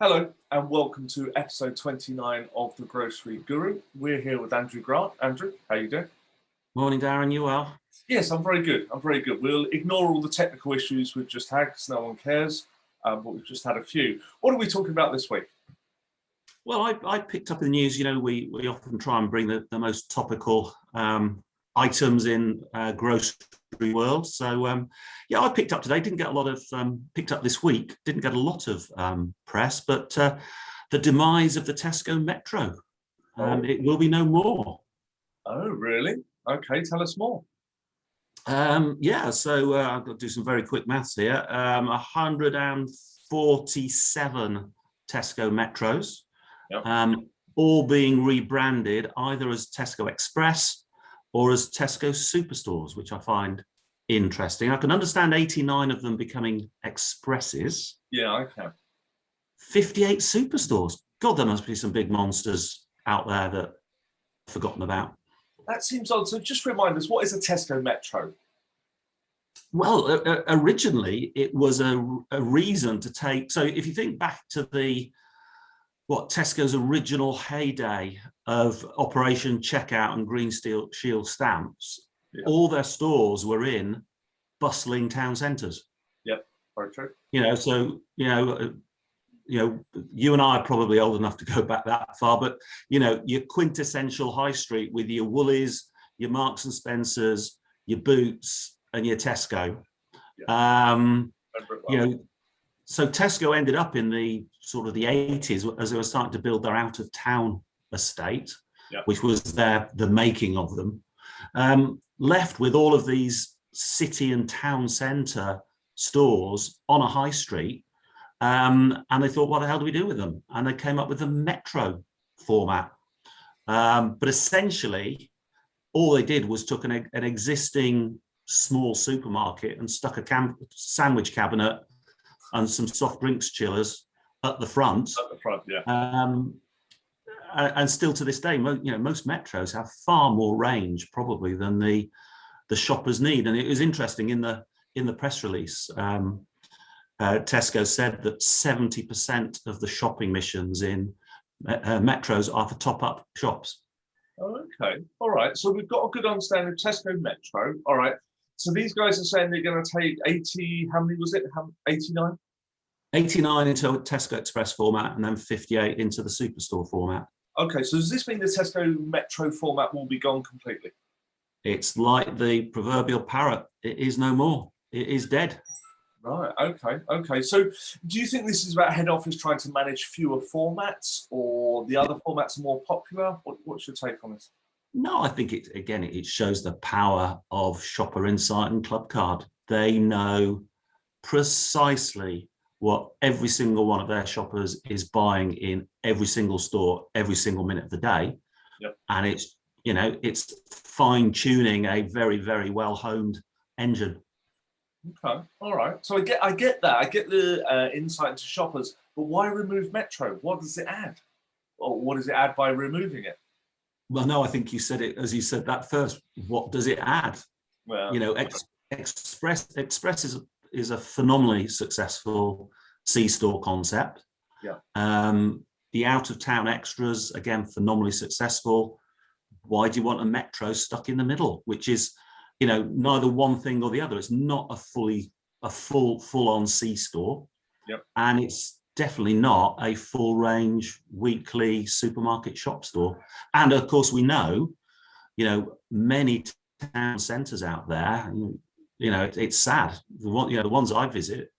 Hello and welcome to episode 29 of The Grocery Guru. We're here with Andrew Grant. Andrew, how you doing? Morning, Darren. You well? Yes, I'm very good. We'll ignore all the technical issues we've just had because no one cares, but we've just had a few. What are we talking about this week? Well, I picked up in the news, we often try and bring the most topical items in grocery world. So, I picked up today, didn't get a lot of, picked up this week, didn't get a lot of press, but the demise of the Tesco Metro. It will be no more. Oh, really? Okay, tell us more. I've got to do some very quick maths here. 147 Tesco Metros, yep. All being rebranded either as Tesco Express or as Tesco Superstores, which I find interesting. I can understand 89 of them becoming Expresses. Yeah, I can. 58 Superstores. God, there must be some big monsters out there that I've forgotten about. That seems odd. So just remind us, what is a Tesco Metro? Well, originally it was a reason to take. So if you think back to Tesco's original heyday of Operation Checkout and Green Shield stamps, yeah. All their stores were in bustling town centres. Yep, very true. You and I are probably old enough to go back that far, but your quintessential high street with your Woolies, your Marks and Spencers, your Boots, and your Tesco. Yeah. So Tesco ended up in the sort of the 80s as they were starting to build their out of town estate, yep. Which was the making of them, left with all of these city and town centre stores on a high street. And they thought, what the hell do we do with them? And they came up with the Metro format. But essentially, all they did was took an existing small supermarket and stuck a sandwich cabinet and some soft drinks chillers at the front. At the front, yeah. And still to this day, most Metros have far more range probably than the shoppers need. And it was interesting in the press release. Tesco said that 70% of the shopping missions in Metros are for top-up shops. Oh, okay. All right. So we've got a good understanding of Tesco Metro. All right. So these guys are saying they're going to take 80, how many was it? 89? 89 into a Tesco Express format and then 58 into the Superstore format. Okay. So does this mean the Tesco Metro format will be gone completely? It's like the proverbial parrot. It is no more. It is dead. Right. Okay. So do you think this is about head office trying to manage fewer formats, or the other formats are more popular? What's your take on this? No, I think it shows the power of shopper insight and Clubcard. They know precisely what every single one of their shoppers is buying in every single store, every single minute of the day. Yep. And it's fine tuning a very, very well honed engine. Okay, all right. So I get that. I get the insight into shoppers, but why remove Metro? What does it add? Or what does it add by removing it? Well, no, I think you said it as you said that first. What does it add? Well, Express is a phenomenally successful C-store concept. Yeah. The out of town extras, again, phenomenally successful. Why do you want a Metro stuck in the middle, which is neither one thing or the other? It's not a full-on C-store. Yep. And it's definitely not a full range weekly supermarket shop store. And of course, we know, many town centres out there, it's sad. The ones I visit,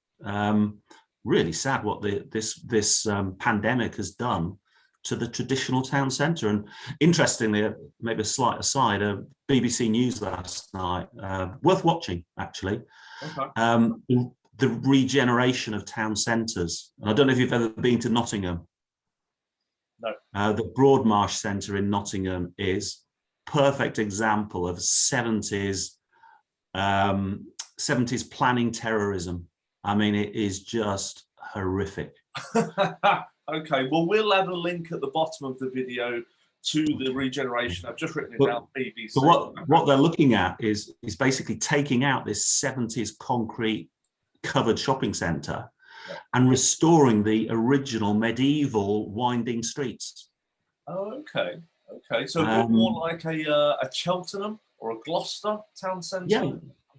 really sad what this pandemic has done to the traditional town centre. And interestingly, maybe a slight aside, BBC News last night, worth watching actually. Okay. The regeneration of town centres. And I don't know if you've ever been to Nottingham. No. The Broadmarsh Centre in Nottingham is perfect example of 70s planning terrorism. I mean, it is just horrific. Okay, well, we'll add a link at the bottom of the video to the regeneration. I've just written it down, BBC. So what they're looking at is basically taking out this 70s concrete covered shopping centre, and restoring the original medieval winding streets. Oh, okay. Okay. So a bit more like a Cheltenham or a Gloucester town centre. Yeah,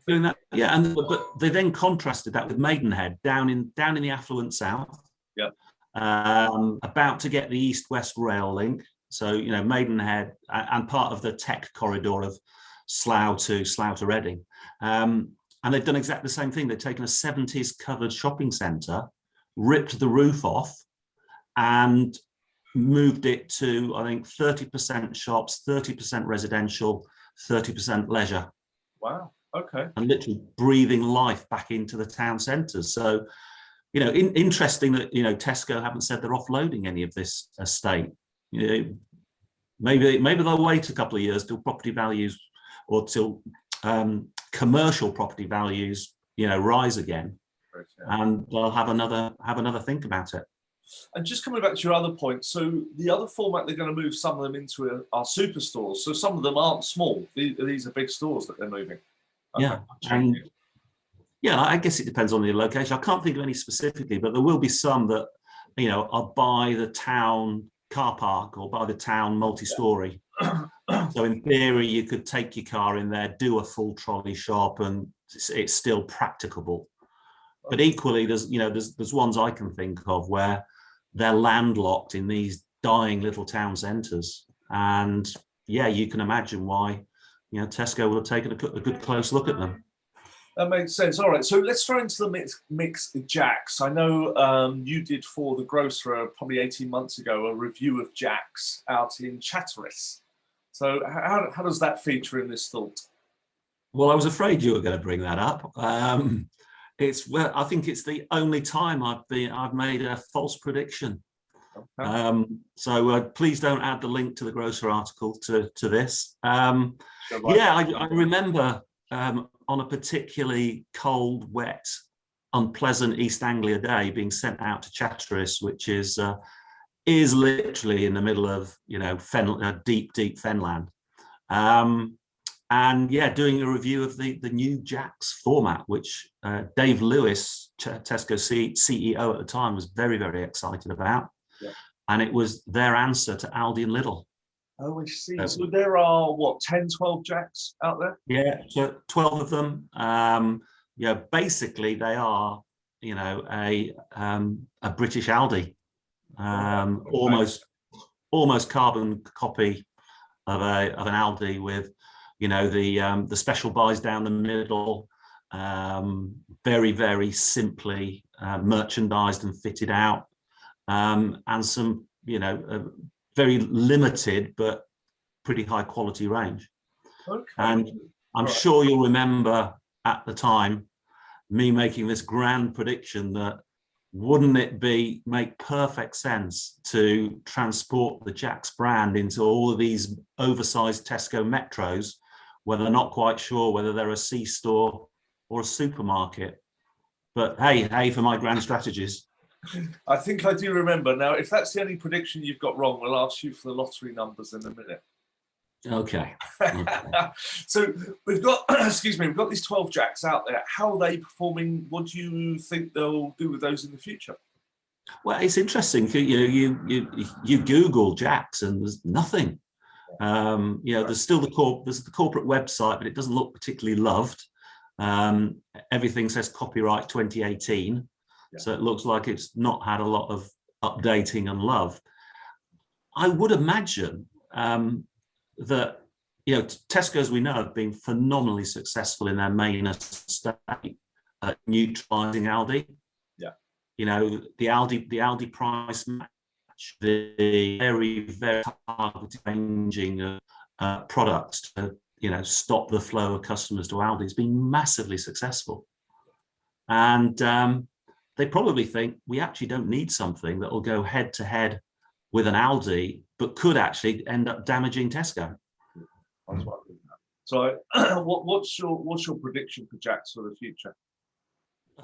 doing that. Yeah, but they then contrasted that with Maidenhead down in the affluent south. Yeah. About to get the east-west rail link. So, you know, Maidenhead and part of the tech corridor of Slough to Reading. And they've done exactly the same thing. They've taken a 70s covered shopping centre, ripped the roof off, and moved it to, I think, 30% shops, 30% residential, 30% leisure. Wow. Okay. And literally breathing life back into the town centres. So, you know, interesting that, you know, Tesco haven't said they're offloading any of this estate. You know, maybe they'll wait a couple of years till property values or till commercial property values, you know, rise again, and they'll have another think about it. And just coming back to your other point, so the other format they're going to move some of them into are superstores. So some of them aren't small; these are big stores that they're moving. Okay. Yeah, yeah, I guess it depends on the location. I can't think of any specifically, but there will be some that, you know, are by the town car park or by the town multi-story. So in theory, you could take your car in there, do a full trolley shop, and it's still practicable. But equally, there's ones I can think of where they're landlocked in these dying little town centres, and yeah, you can imagine why, you know, Tesco will have taken a good close look at them. That makes sense. All right, so let's throw into the mix Jacks. I know you did for the Grocer probably 18 months ago a review of Jacks out in Chatteris. So how does that feature in this thought? Well, I was afraid you were going to bring that up. I think it's the only time I've made a false prediction. Okay. So please don't add the link to the Grocer article to this. Yeah, I remember on a particularly cold, wet, unpleasant East Anglia day being sent out to Chatteris, which is literally in the middle of, you know, deep Fenland. And yeah, doing a review of the new Jack's format, which Dave Lewis, Tesco CEO at the time, was very, very excited about. Yeah. And it was their answer to Aldi and Lidl. Oh, I see. So there are, what, 10, 12 Jacks out there? Yeah, so 12 of them. Yeah, basically they are, you know, a British Aldi, almost carbon copy of an Aldi with, you know, the special buys down the middle, very, very simply merchandised and fitted out, and some, you know, very limited but pretty high quality range. Okay. And I'm sure you'll remember at the time me making this grand prediction that wouldn't it make perfect sense to transport the Jack's brand into all of these oversized Tesco Metros where they're not quite sure whether they're a C-store or a supermarket. But hey for my grand strategies. I think I do remember. Now, if that's the only prediction you've got wrong, we'll ask you for the lottery numbers in a minute. Okay. So we've got, we've got these 12 Jacks out there. How are they performing? What do you think they'll do with those in the future? Well, it's interesting. You Google Jacks and there's nothing. You know, there's still the corporate website, but it doesn't look particularly loved. Everything says copyright 2018. Yeah. So it looks like it's not had a lot of updating and love. I would imagine that, you know, Tesco, as we know, have been phenomenally successful in their main estate at neutralising Aldi. Yeah. You know, the Aldi price match, the very, very targeted ranging of products to, you know, stop the flow of customers to Aldi has been massively successful. And they probably think we actually don't need something that will go head to head with an Aldi, but could actually end up damaging Tesco. So, what's your prediction for Jack's for the future?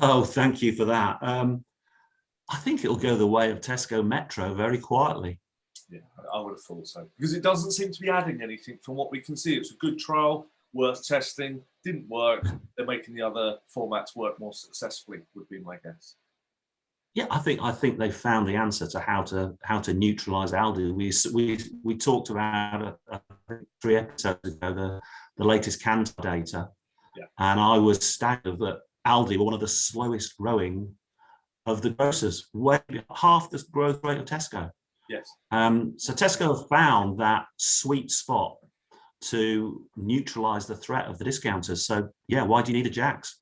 Oh, thank you for that. I think it'll go the way of Tesco Metro very quietly. Yeah, I would have thought so, because it doesn't seem to be adding anything from what we can see. It's a good trial, worth testing. Didn't work. They're making the other formats work more successfully, would be my guess. Yeah, I think they found the answer to how to neutralise Aldi. We talked about I think 3 episodes ago the latest Kantar data, Yeah. and I was staggered that Aldi were one of the slowest growing of the grocers, way half the growth rate of Tesco. Yes. So Tesco have found that sweet spot to neutralise the threat of the discounters. So yeah, why do you need a Jack's?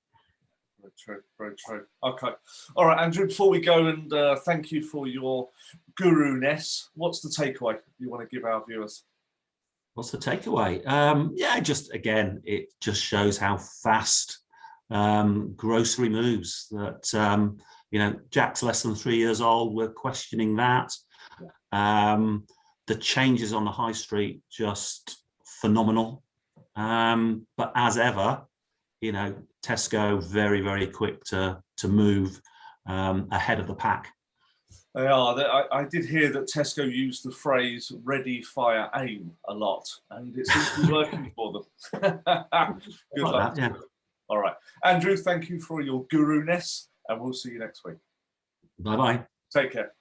Very true, very true. Okay. All right, Andrew, before we go, and thank you for your guru-ness, what's the takeaway you want to give our viewers? What's the takeaway? Yeah, just again, it just shows how fast grocery moves. That Jack's less than 3 years old. We're questioning that. The changes on the high street just phenomenal. But as ever, Tesco very, very quick to move ahead of the pack. They are. I did hear that Tesco used the phrase "ready, fire, aim" a lot, and it seems to be working for them. Good luck. Yeah. All right, Andrew, thank you for your guru-ness, and we'll see you next week. Bye-bye. Take care.